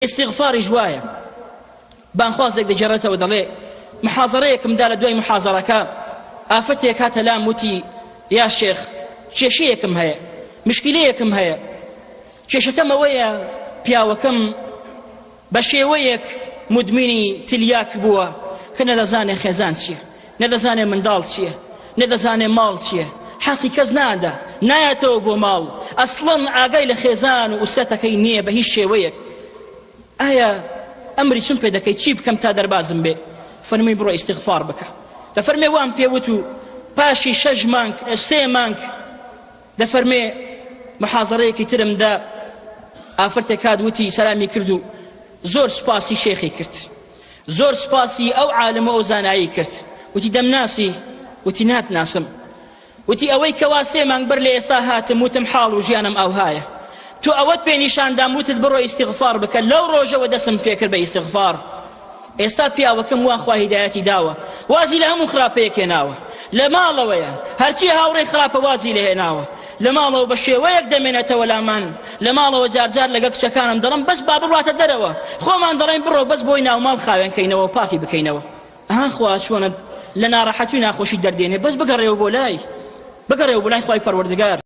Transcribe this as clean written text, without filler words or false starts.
استغفاری جوایە بانخوازێک دەگەڕێتەوە دەڵێ محازەرەیەکمدا لە دوای محازەرەکە ئافەتێک هاتە لام وتی یا شێخ کێشەیەکم هەیە مشکلەیەکم هەیە کێشەکەم ئەوەیە پیاوەکەم بە شێوەیەک مدمینی تلیاک بووە کە نەدەزانێ خێزان چییە نەدەزانێ منداڵ چییە نەدەزانێ ماڵ چییە حەقی کەس نادا نایەتەوە بۆ ماڵ ئەسڵەن ئاگای لە خێزان و ئوسەتەکەی نییە بە هیچ شێوەیەک ئایا ئەمری چم پێ دەکەی چی بکەم تا دەربازم بێ فەرمووی بڕۆ ئیستیغفار بکە دەفەرمێ وام پێوت و پاشی 6 مانگ 3 مانگ دەفەرمێ محازەرەیەکی ترمدا ئافرەتێک هات وتی سەلامی کرد و زۆر سوپاسی شێخی کرد زۆر سوپاسی ئەو عالمە ئەو زانایی کرد وتی دەمناسی وتی ناتناسم وتی ئەوەی کەوا 3 مانگ بەر لە ئێستا هاتم وتم حاڵ و ژیانم ئەوهایە تو ئەوەت پێ نیشاندام وتت بڕۆ ئیستیغفار بکە لەو ڕۆژەوە دەسم پێکرد بە ئیستیغفار ئێستا پیاوەکەم وا خوا هیدایەتی داوە وازی لە هەموو خراپەیەک هێناوە لە ماڵەوەیە هەرچی هاوڕێی خراپە وازی لێ هێناوە لە ماڵەوە بە شێوەیەک دەمێنێتەوە لامان لە ماڵەوە جارجار لەگە کچەکانم دەڵم بەس با بڕواتە دەرەوە خۆمان دەڵێن بڕۆ بەس بۆی ناو ماڵ خاوێنکەینەوە پاکی بکەینەوە ئەها خوا چۆنە لە ناڕەحەتی و ناخۆشی دەردێنێ بەس بگەڕێەوە بۆ لای خوای پەروەردگار